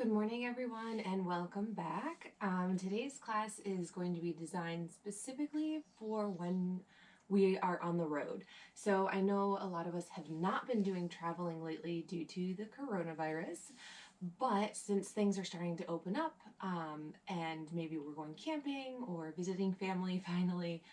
Good morning everyone and welcome back. Today's class is going to be designed specifically for when we are on the road. So I know a lot of us have not been doing traveling lately due to the coronavirus, but since things are starting to open up and maybe we're going camping or visiting family finally,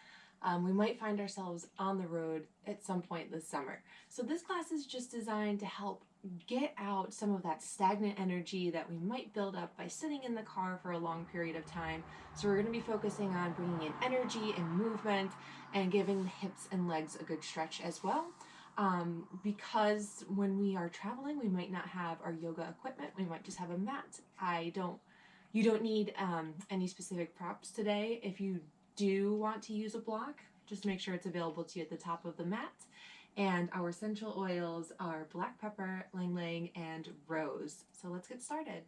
we might find ourselves on the road at some point this summer. So this class is just designed to help get out some of that stagnant energy that we might build up by sitting in the car for a long period of time. So we're going to be focusing on bringing in energy and movement and giving the hips and legs a good stretch as well. Because when we are traveling, we might not have our yoga equipment. We might just have a mat. You don't need any specific props today. If you do want to use a block, just make sure it's available to you at the top of the mat. And our essential oils are black pepper, lang lang, and rose. So let's get started.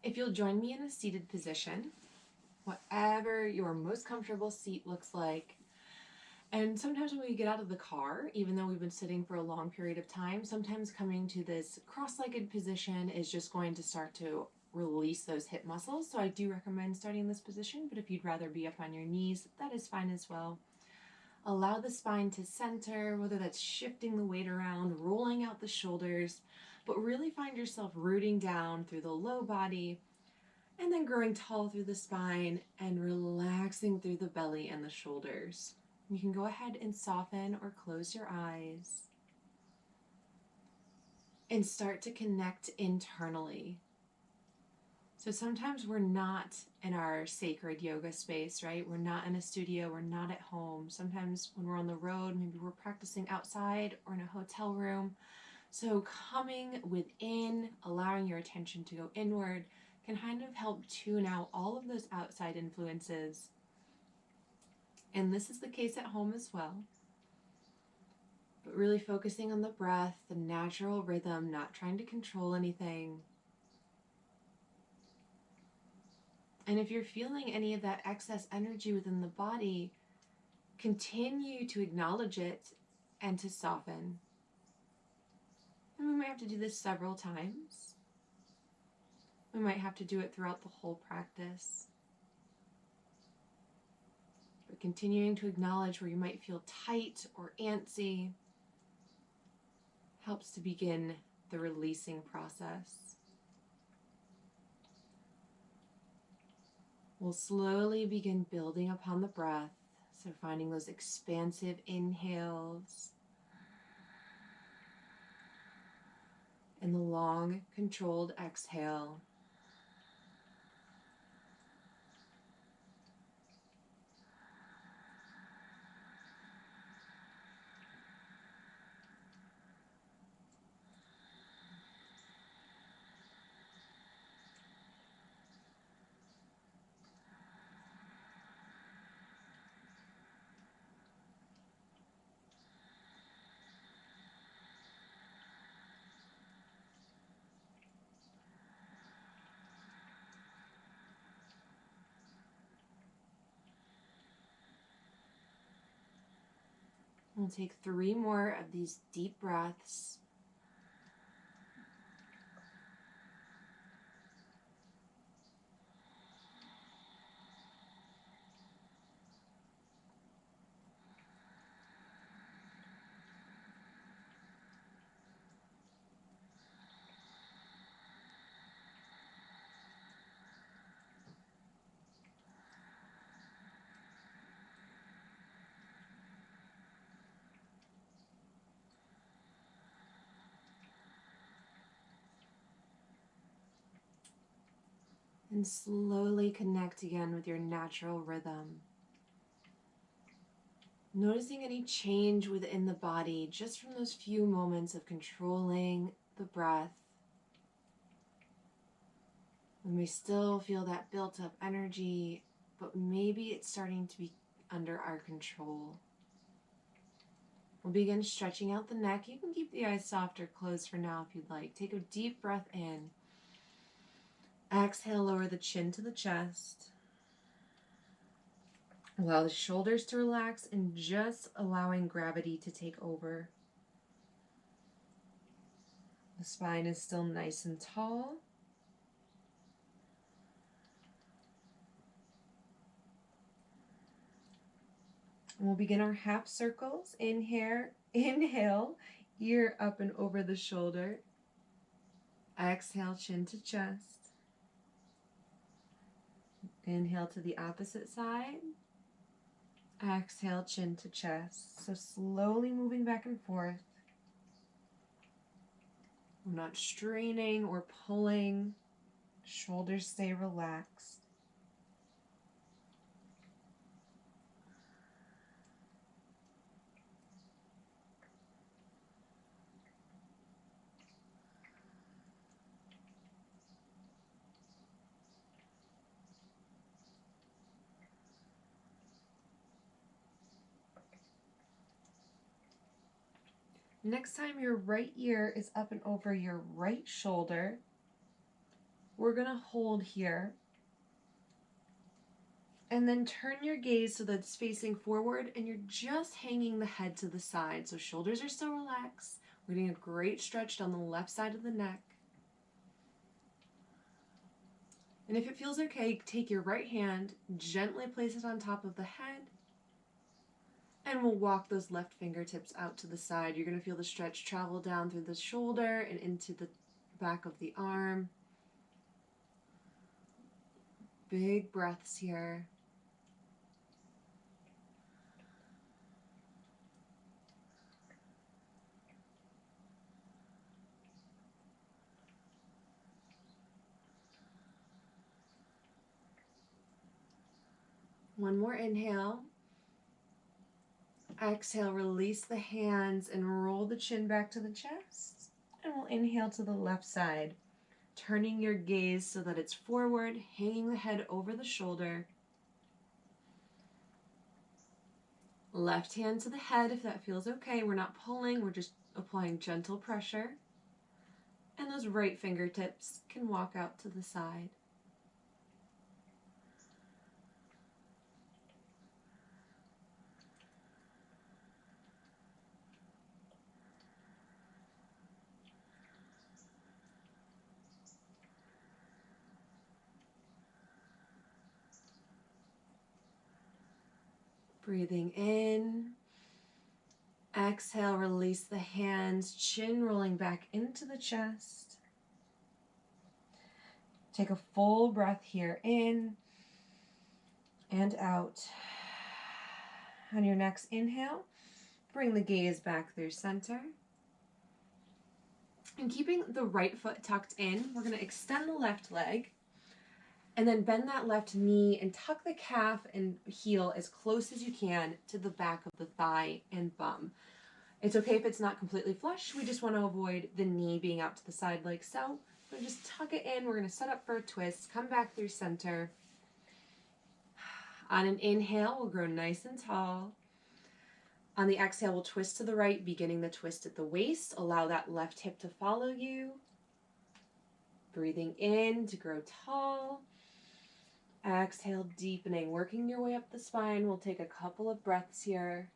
If you'll join me in a seated position, whatever your most comfortable seat looks like. And sometimes when we get out of the car, even though we've been sitting for a long period of time, sometimes coming to this cross-legged position is just going to start to release those hip muscles. So I do recommend starting in this position, but if you'd rather be up on your knees, that is fine as well. Allow the spine to center, whether that's shifting the weight around, rolling out the shoulders, but really find yourself rooting down through the low body and then growing tall through the spine and relaxing through the belly and the shoulders. You can go ahead and soften or close your eyes and start to connect internally. So sometimes we're not in our sacred yoga space, right? We're not in a studio, we're not at home. Sometimes when we're on the road, maybe we're practicing outside or in a hotel room. So coming within, allowing your attention to go inward can kind of help tune out all of those outside influences. And this is the case at home as well. But really focusing on the breath, the natural rhythm, not trying to control anything. And if you're feeling any of that excess energy within the body, continue to acknowledge it and to soften. And we might have to do this several times. We might have to do it throughout the whole practice. But continuing to acknowledge where you might feel tight or antsy helps to begin the releasing process. We'll slowly begin building upon the breath, so finding those expansive inhales and the long, controlled exhale. We'll take 3 more of these deep breaths. And slowly connect again with your natural rhythm. Noticing any change within the body just from those few moments of controlling the breath. When we still feel that built up energy, but maybe it's starting to be under our control. We'll begin stretching out the neck. You can keep the eyes soft or closed for now if you'd like. Take a deep breath in. Exhale, lower the chin to the chest. Allow the shoulders to relax and just allowing gravity to take over. The spine is still nice and tall. And we'll begin our half circles. Inhale, ear up and over the shoulder. Exhale, chin to chest. Inhale to the opposite side. Exhale, chin to chest. So slowly moving back and forth. I'm not straining or pulling. Shoulders stay relaxed. Next time your right ear is up and over your right shoulder, we're going to hold here. And then turn your gaze so that it's facing forward and you're just hanging the head to the side. So shoulders are still relaxed. We're getting a great stretch down the left side of the neck. And if it feels okay, take your right hand, gently place it on top of the head. And we'll walk those left fingertips out to the side. You're going to feel the stretch travel down through the shoulder and into the back of the arm. Big breaths here. One more inhale. Exhale, release the hands and roll the chin back to the chest. And we'll inhale to the left side, turning your gaze so that it's forward, hanging the head over the shoulder. Left hand to the head if that feels okay. We're not pulling, we're just applying gentle pressure. And those right fingertips can walk out to the side. Breathing in. Exhale, release the hands, chin rolling back into the chest. Take a full breath here, in and out. On your next inhale, bring the gaze back through center. And keeping the right foot tucked in, we're going to extend the left leg. And then bend that left knee and tuck the calf and heel as close as you can to the back of the thigh and bum. It's okay if it's not completely flush. We just want to avoid the knee being out to the side like so. We're just tuck it in. We're going to set up for a twist. Come back through center. On an inhale, we'll grow nice and tall. On the exhale, we'll twist to the right, beginning the twist at the waist. Allow that left hip to follow you. Breathing in to grow tall. Exhale, deepening, working your way up the spine. We'll take a couple of breaths here.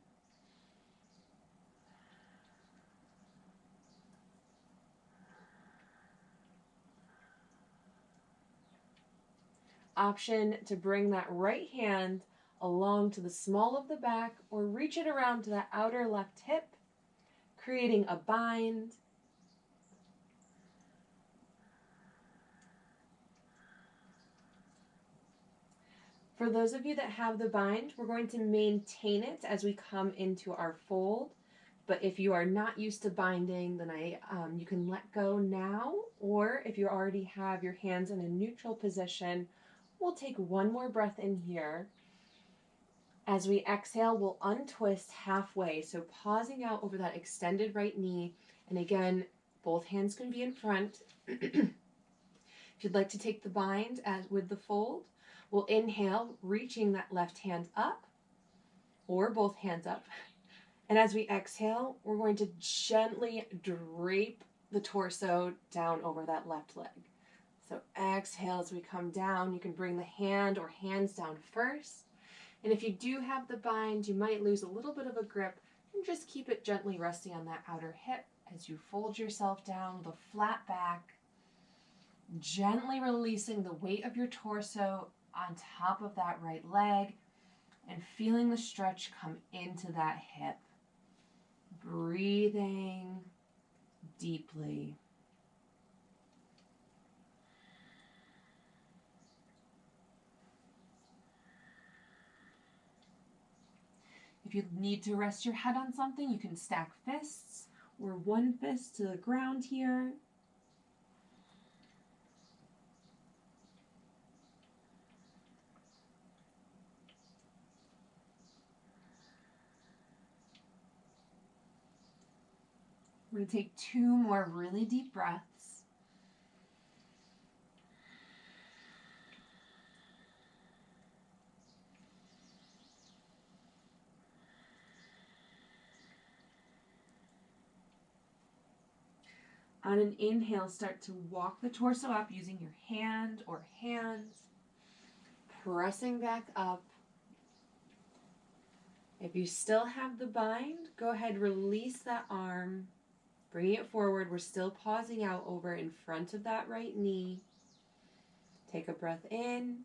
Option to bring that right hand along to the small of the back or reach it around to the outer left hip, creating a bind. For those of you that have the bind, we're going to maintain it as we come into our fold. But if you are not used to binding, then you can let go now. Or if you already have your hands in a neutral position, we'll take one more breath in here. As we exhale, we'll untwist halfway. So pausing out over that extended right knee. And again, both hands can be in front. If you'd like to take the bind as with the fold, we'll inhale, reaching that left hand up, or both hands up. And as we exhale, we're going to gently drape the torso down over that left leg. So exhale as we come down. You can bring the hand or hands down first. And if you do have the bind, you might lose a little bit of a grip. And just keep it gently resting on that outer hip as you fold yourself down with a flat back, gently releasing the weight of your torso on top of that right leg and feeling the stretch come into that hip. Breathing deeply. If you need to rest your head on something, you can stack fists or one fist to the ground here. We're going to take 2 more really deep breaths. On an inhale, start to walk the torso up using your hand or hands, pressing back up. If you still have the bind, go ahead, release that arm, bring it forward. We're still pausing out over in front of that right knee. Take a breath in.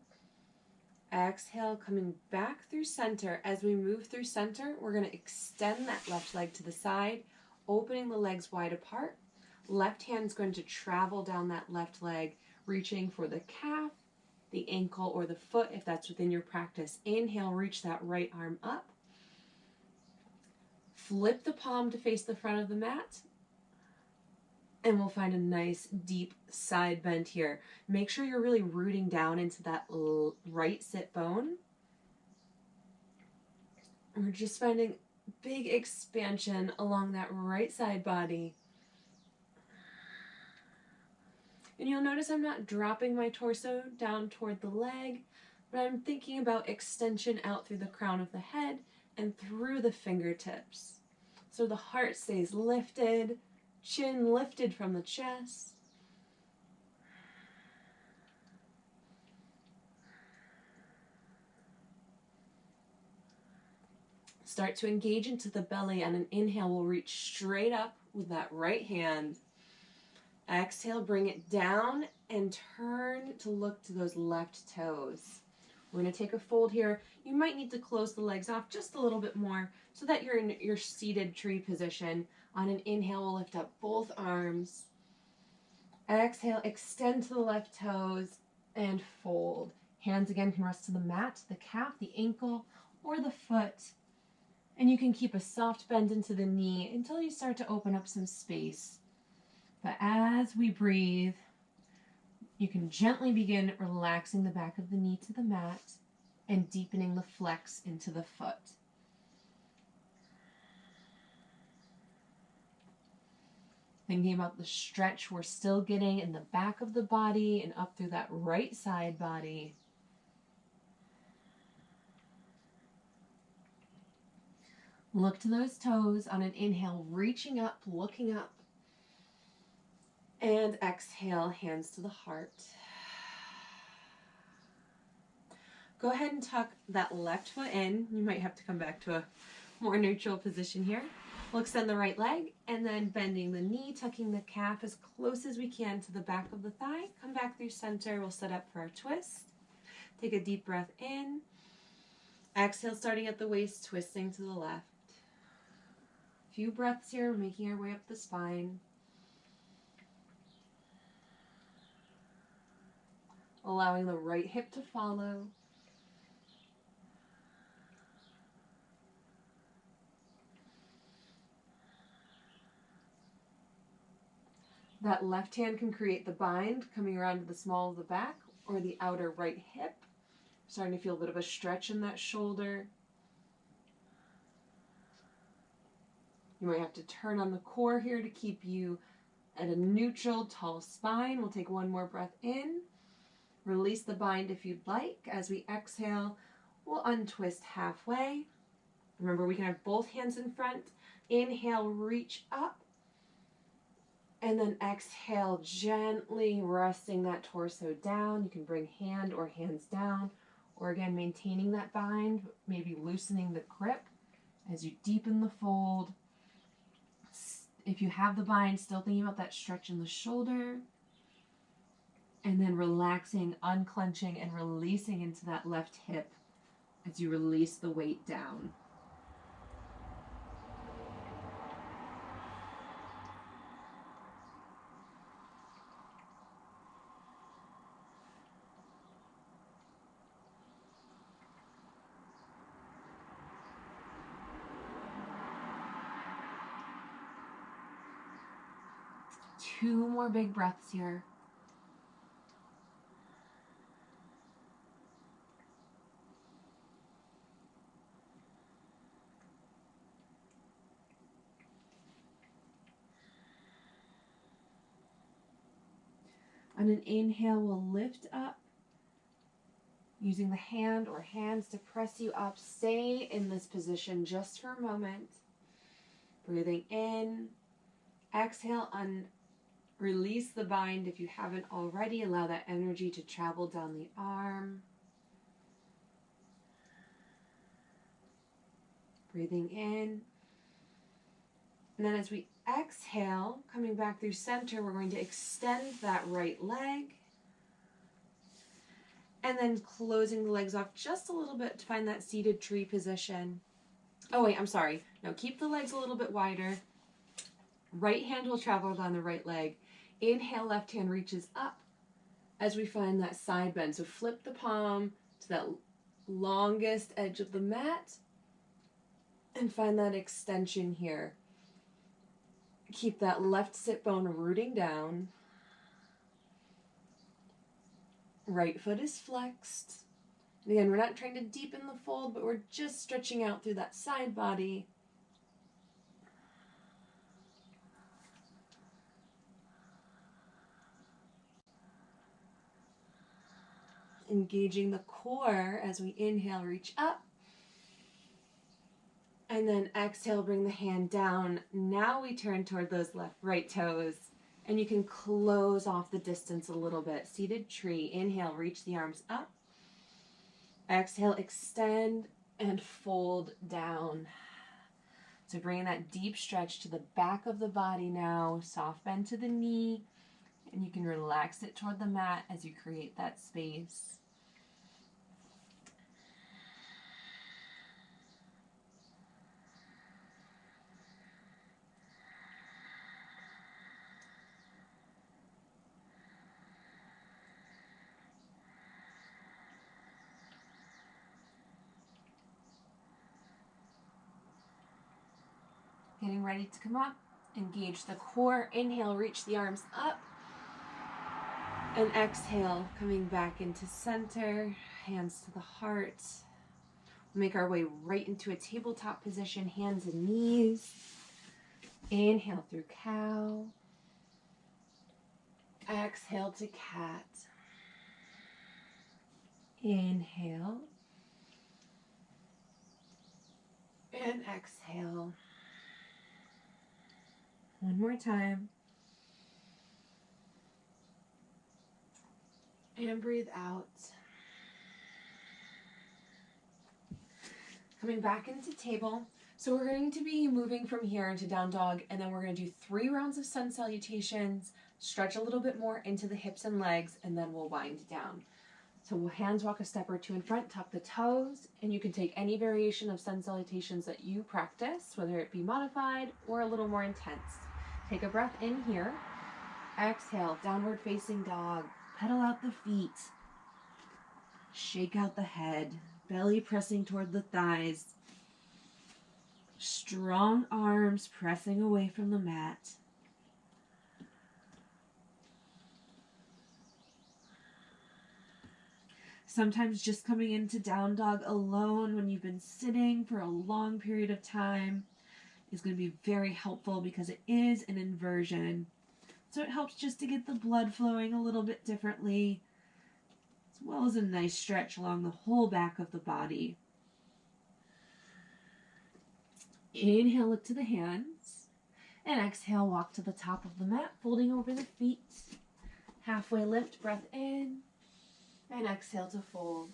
Exhale, coming back through center. As we move through center, we're going to extend that left leg to the side, opening the legs wide apart. Left hand's going to travel down that left leg, reaching for the calf, the ankle, or the foot if that's within your practice. Inhale, reach that right arm up. Flip the palm to face the front of the mat. And we'll find a nice deep side bend here. Make sure you're really rooting down into that right sit bone. And we're just finding big expansion along that right side body. And you'll notice I'm not dropping my torso down toward the leg, but I'm thinking about extension out through the crown of the head and through the fingertips. So the heart stays lifted, chin lifted from the chest. Start to engage into the belly. On an inhale, we'll reach straight up with that right hand. Exhale, bring it down and turn to look to those left toes. We're going to take a fold here. You might need to close the legs off just a little bit more so that you're in your seated tree position. On an inhale, we'll lift up both arms. Exhale, extend to the left toes and fold. Hands again can rest to the mat, the calf, the ankle, or the foot. And you can keep a soft bend into the knee until you start to open up some space. But as we breathe, you can gently begin relaxing the back of the knee to the mat and deepening the flex into the foot. Thinking about the stretch we're still getting in the back of the body and up through that right side body. Look to those toes. On an inhale, reaching up, looking up. And exhale, hands to the heart. Go ahead and tuck that left foot in. You might have to come back to a more neutral position here. We'll extend the right leg and then bending the knee, tucking the calf as close as we can to the back of the thigh. Come back through center. We'll set up for our twist. Take a deep breath in. Exhale, starting at the waist, twisting to the left. A few breaths here, making our way up the spine. Allowing the right hip to follow. That left hand can create the bind, coming around to the small of the back or the outer right hip. Starting to feel a bit of a stretch in that shoulder. You might have to turn on the core here to keep you at a neutral, tall spine. We'll take one more breath in. Release the bind if you'd like. As we exhale, we'll untwist halfway. Remember, we can have both hands in front. Inhale, reach up. And then exhale, gently resting that torso down. You can bring hand or hands down. Or again, maintaining that bind, maybe loosening the grip As you deepen the fold, if you have the bind, still thinking about that stretch in the shoulder. And then relaxing, unclenching, and releasing into that left hip as you release the weight down. Two more big breaths here. On an inhale, we'll lift up, using the hand or hands to press you up. Stay in this position just for a moment. Breathing in. Exhale, release the bind if you haven't already. Allow that energy to travel down the arm. Breathing in. And then as we exhale, coming back through center, we're going to extend that right leg. And then closing the legs off just a little bit to find that seated tree position. Oh wait, I'm sorry. No, keep the legs a little bit wider. Right hand will travel down the right leg. Inhale, left hand reaches up as we find that side bend. So flip the palm to that longest edge of the mat and find that extension here. Keep that left sit bone rooting down. Right foot is flexed. And again, we're not trying to deepen the fold, but we're just stretching out through that side body. Engaging the core as we inhale, reach up. And then exhale, bring the hand down. Now we turn toward those right toes. And you can close off the distance a little bit. Seated tree. Inhale, reach the arms up. Exhale, extend and fold down. So bringing that deep stretch to the back of the body now. Soft bend to the knee. And you can relax it toward the mat as you create that space. Getting ready to come up. Engage the core. Inhale, reach the arms up. And exhale, coming back into center. Hands to the heart. Make our way right into a tabletop position. Hands and knees. Inhale through cow. Exhale to cat. Inhale. And exhale. One more time. And breathe out. Coming back into table. So we're going to be moving from here into down dog, and then we're going to do 3 rounds of sun salutations, stretch a little bit more into the hips and legs, and then we'll wind down. So we'll hands walk a step or two in front, tuck the toes, and you can take any variation of sun salutations that you practice, whether it be modified or a little more intense. Take a breath in here. Exhale, downward facing dog. Pedal out the feet. Shake out the head. Belly pressing toward the thighs. Strong arms pressing away from the mat. Sometimes just coming into down dog alone when you've been sitting for a long period of time is going to be very helpful because it is an inversion. So it helps just to get the blood flowing a little bit differently, as well as a nice stretch along the whole back of the body. Inhale, look to the hands. And exhale, walk to the top of the mat, folding over the feet. Halfway lift, breath in. And exhale to fold.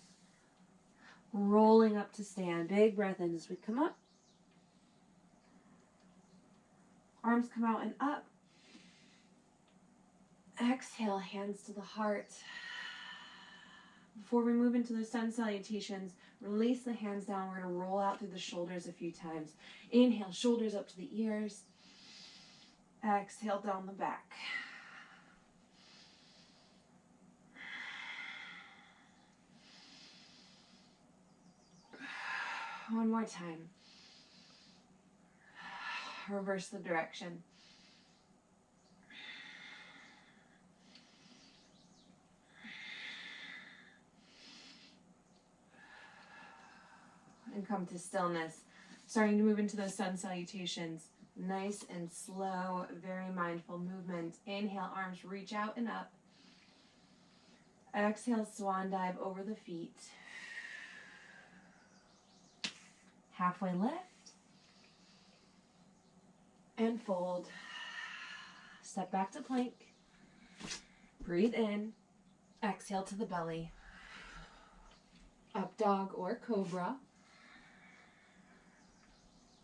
Rolling up to stand. Big breath in as we come up. Arms come out and up. Exhale, hands to the heart. Before we move into the sun salutations, release the hands down. We're going to roll out through the shoulders a few times. Inhale, shoulders up to the ears. Exhale, down the back. One more time. Reverse the direction. And come to stillness. Starting to move into those sun salutations. Nice and slow, very mindful movement. Inhale, arms reach out and up. Exhale, swan dive over the feet. Halfway lift. And fold. Step back to plank. Breathe in. Exhale to the belly. Up dog or cobra.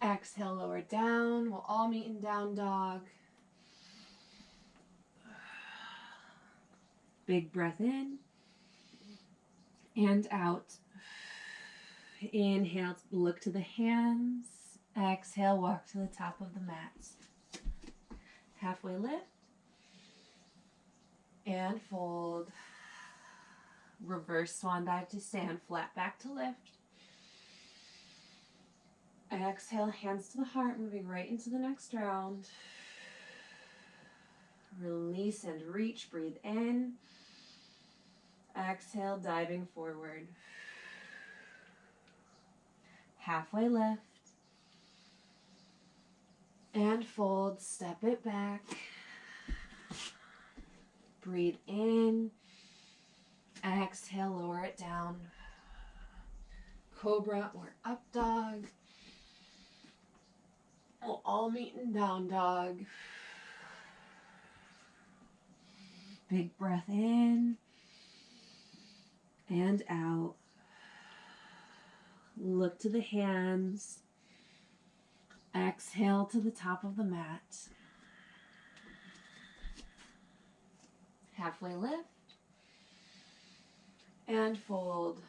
Exhale, lower down. We'll all meet in down dog. Big breath in and out. Inhale, look to the hands. Exhale, walk to the top of the mat. Halfway lift and fold. Reverse swan dive to stand, flat back to lift. Exhale, hands to the heart, moving right into the next round. Release and reach, breathe in. Exhale, diving forward. Halfway lift. And fold, step it back. Breathe in. Exhale, lower it down. Cobra or up dog. We'll all meet in down dog. Big breath in and out. Look to the hands. Exhale to the top of the mat. Halfway lift and fold.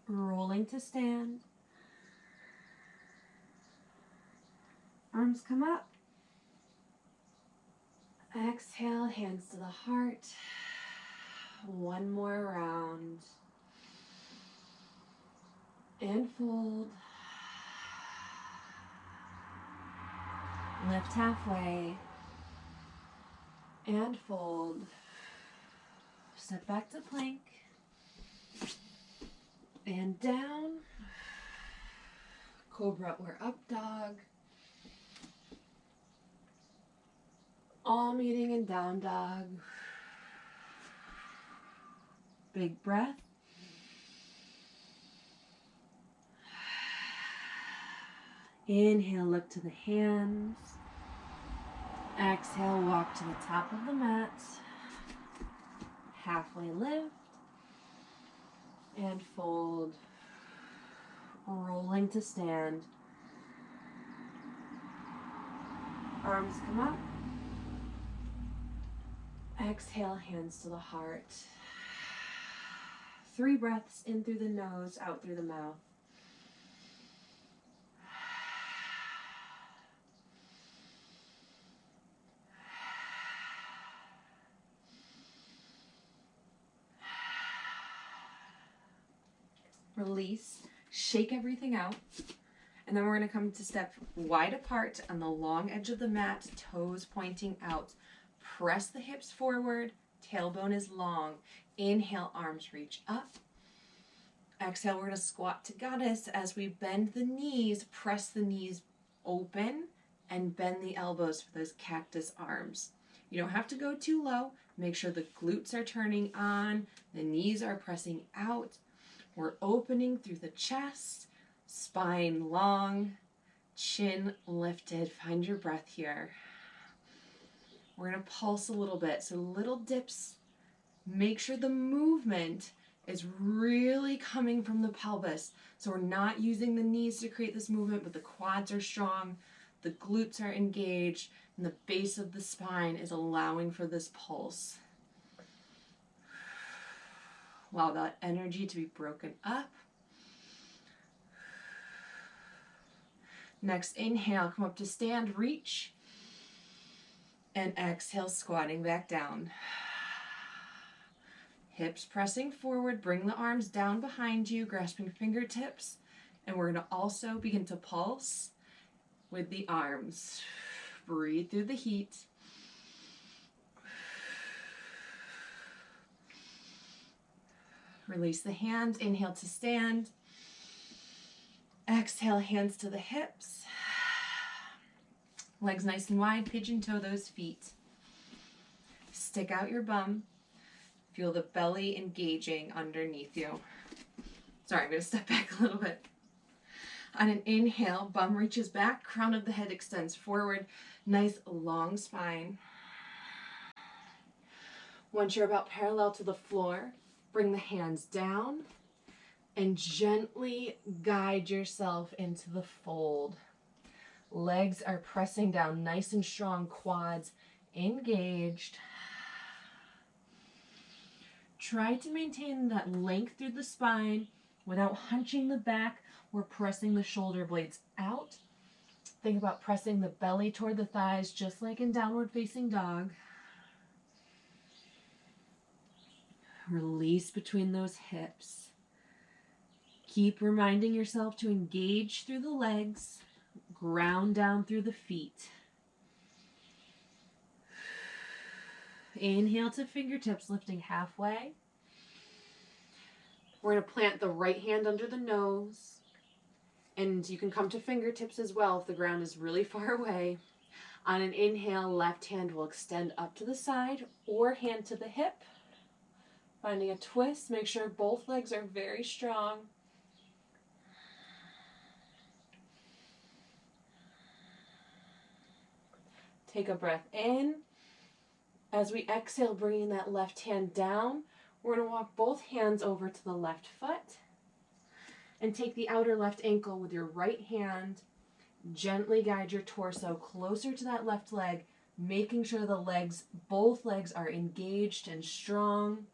Rolling to stand. Arms come up. Exhale, hands to the heart. One more round. And fold. Lift halfway. And fold. Step back to plank. And down. Cobra or up dog. All meeting in down dog. Big breath. Inhale, look to the hands. Exhale, walk to the top of the mat. Halfway lift. And fold. Rolling to stand. Arms come up. Exhale, hands to the heart. 3 breaths in through the nose, out through the mouth. Release, shake everything out, and then we're going to come to step wide apart on the long edge of the mat, toes pointing out. Press the hips forward, tailbone is long. Inhale, arms reach up. Exhale, we're going to squat to goddess. As we bend the knees, press the knees open and bend the elbows for those cactus arms. You don't have to go too low. Make sure the glutes are turning on, the knees are pressing out. We're opening through the chest, spine long, chin lifted. Find your breath here. We're going to pulse a little bit. So little dips. Make sure the movement is really coming from the pelvis. So we're not using the knees to create this movement, but the quads are strong. The glutes are engaged, and the base of the spine is allowing for this pulse. Allow that energy to be broken up. Next, inhale, come up to stand, reach. And exhale, squatting back down. Hips pressing forward, bring the arms down behind you, grasping fingertips. And we're going to also begin to pulse with the arms. Breathe through the heat. Release the hands, inhale to stand. Exhale, hands to the hips. Legs nice and wide, pigeon toe those feet. Stick out your bum. Feel the belly engaging underneath you. Sorry, I'm going to step back a little bit. On an inhale, bum reaches back, crown of the head extends forward. Nice long spine. Once you're about parallel to the floor, bring the hands down and gently guide yourself into the fold. Legs are pressing down nice and strong, quads engaged. Try to maintain that length through the spine without hunching the back or pressing the shoulder blades out. Think about pressing the belly toward the thighs, just like in downward facing dog. Release between those hips. Keep reminding yourself to engage through the legs, ground down through the feet. Inhale to fingertips, lifting halfway. We're going to plant the right hand under the nose. And you can come to fingertips as well if the ground is really far away. On an inhale, left hand will extend up to the side or hand to the hip. Finding a twist, make sure both legs are very strong. Take a breath in. As we exhale, bringing that left hand down, we're going to walk both hands over to the left foot and take the outer left ankle with your right hand. Gently guide your torso closer to that left leg, making sure the legs, both legs are engaged and strong.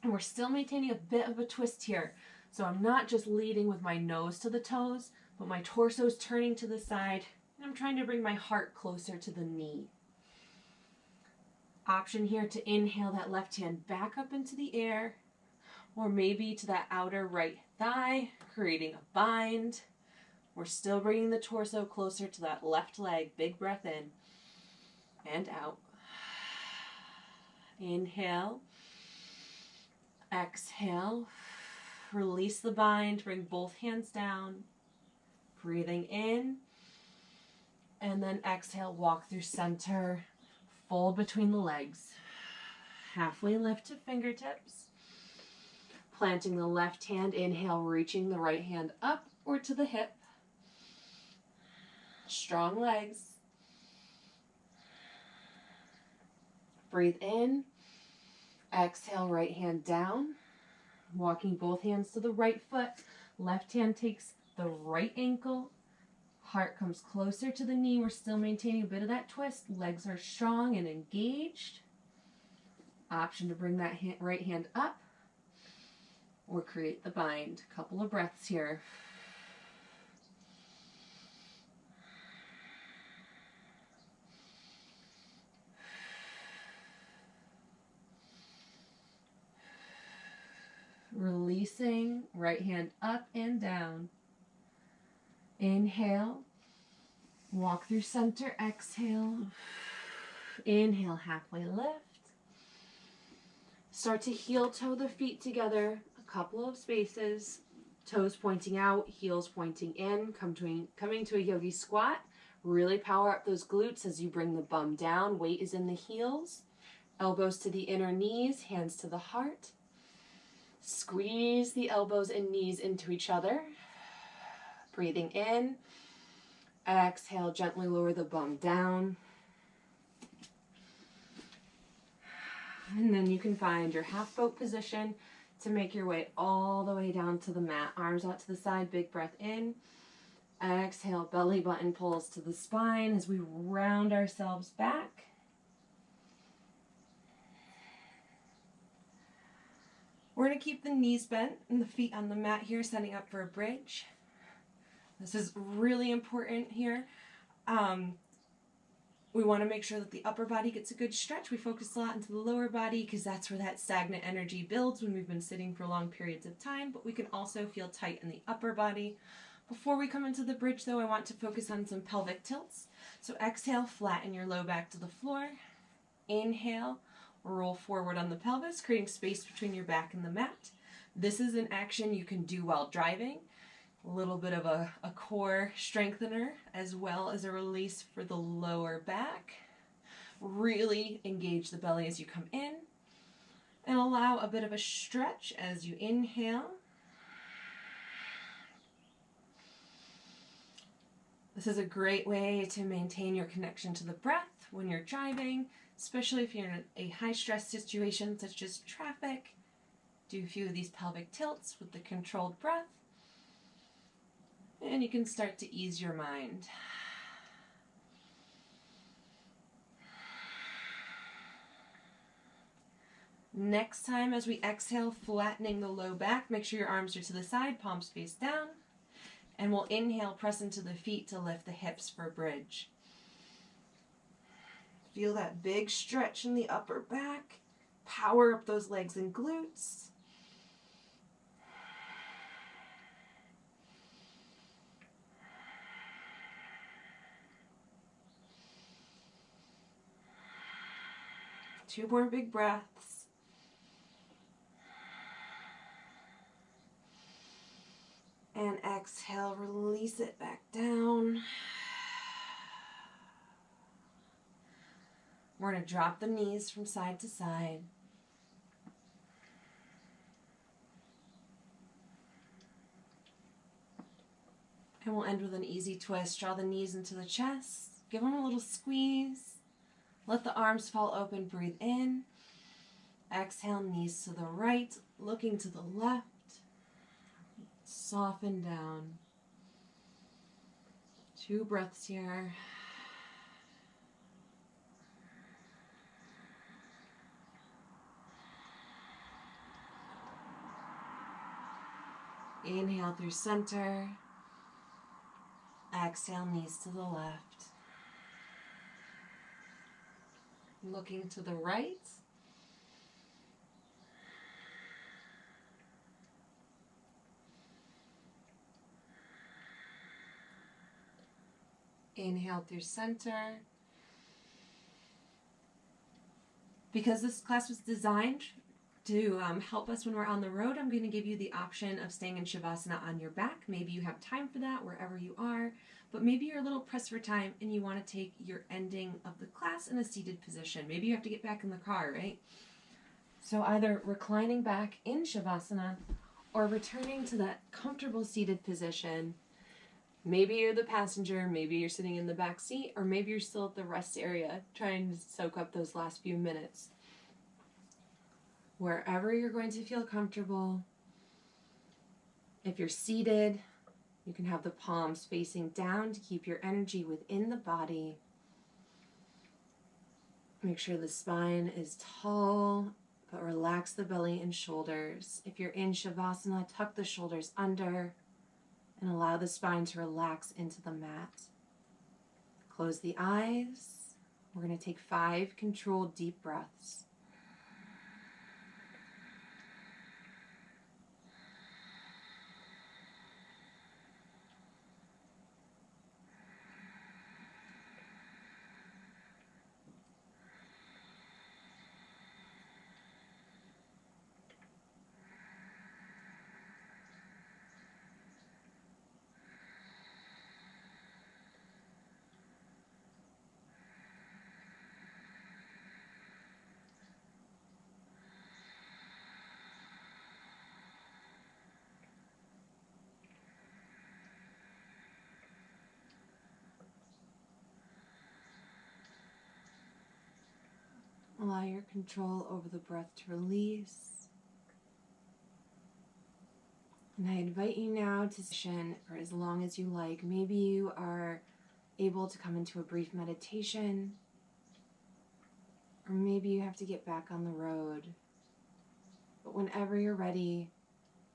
And we're still maintaining a bit of a twist here. So I'm not just leading with my nose to the toes, but my torso's turning to the side. And I'm trying to bring my heart closer to the knee. Option here to inhale that left hand back up into the air, or maybe to that outer right thigh, creating a bind. We're still bringing the torso closer to that left leg. Big breath in and out. Inhale. Exhale. Release the bind. Bring both hands down. Breathing in. And then exhale, walk through center. Fold between the legs. Halfway lift to fingertips. Planting the left hand, inhale, reaching the right hand up or to the hip. Strong legs. Breathe in. Exhale, right hand down. Walking both hands to the right foot. Left hand takes the right ankle. Heart comes closer to the knee. We're still maintaining a bit of that twist. Legs are strong and engaged. Option to bring that right hand up or create the bind. A couple of breaths here. Releasing, right hand up and down. Inhale, walk through center, exhale. Inhale, halfway lift. Start to heel toe the feet together, a couple of spaces. Toes pointing out, heels pointing in, coming to a yogi squat. Really power up those glutes as you bring the bum down. Weight is in the heels. Elbows to the inner knees, hands to the heart. Squeeze the elbows and knees into each other. Breathing in. Exhale, gently lower the bum down. And then you can find your half boat position to make your way all the way down to the mat. Arms out to the side, big breath in. Exhale, belly button pulls to the spine as we round ourselves back. We're going to keep the knees bent and the feet on the mat here, setting up for a bridge. This is really important here. We want to make sure that the upper body gets a good stretch. We focus a lot into the lower body because that's where that stagnant energy builds when we've been sitting for long periods of time, but we can also feel tight in the upper body. Before we come into the bridge though, I want to focus on some pelvic tilts. So exhale, flatten your low back to the floor. Inhale, roll forward on the pelvis, creating space between your back and the mat. This is an action you can do while driving. A little bit of a core strengthener as well as a release for the lower back. Really engage the belly as you come in and allow a bit of a stretch as you inhale. This is a great way to maintain your connection to the breath when you're driving, especially if you're in a high stress situation such as traffic. Do a few of these pelvic tilts with the controlled breath. And you can start to ease your mind. Next time as we exhale, flattening the low back, make sure your arms are to the side, palms face down. And we'll inhale, press into the feet to lift the hips for a bridge. Feel that big stretch in the upper back. Power up those legs and glutes. Two more big breaths. And exhale, release it back down. We're going to drop the knees from side to side. And we'll end with an easy twist. Draw the knees into the chest. Give them a little squeeze. Let the arms fall open. Breathe in. Exhale, knees to the right, looking to the left. Soften down. 2 breaths here. Inhale through center. Exhale, knees to the left. Looking to the right. Inhale through center. Because this class was designed to help us when we're on the road, I'm going to give you the option of staying in Shavasana on your back. Maybe you have time for that wherever you are, but maybe you're a little pressed for time and you want to take your ending of the class in a seated position. Maybe you have to get back in the car, right? So either reclining back in Shavasana or returning to that comfortable seated position. Maybe you're the passenger, maybe you're sitting in the back seat, or maybe you're still at the rest area trying to soak up those last few minutes. Wherever you're going to feel comfortable. If you're seated, you can have the palms facing down to keep your energy within the body. Make sure the spine is tall, but relax the belly and shoulders. If you're in Shavasana, tuck the shoulders under and allow the spine to relax into the mat. Close the eyes. We're going to take 5 controlled deep breaths. Allow your control over the breath to release. And I invite you now to session for as long as you like. Maybe you are able to come into a brief meditation, or maybe you have to get back on the road. But whenever you're ready,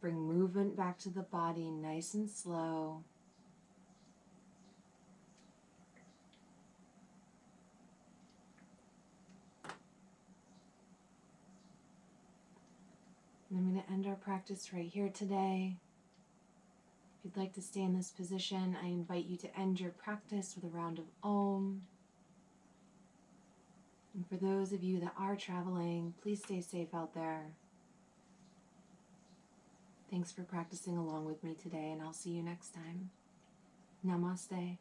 bring movement back to the body, nice and slow. And I'm going to end our practice right here today. If you'd like to stay in this position, I invite you to end your practice with a round of Om. And for those of you that are traveling, please stay safe out there. Thanks for practicing along with me today, and I'll see you next time. Namaste.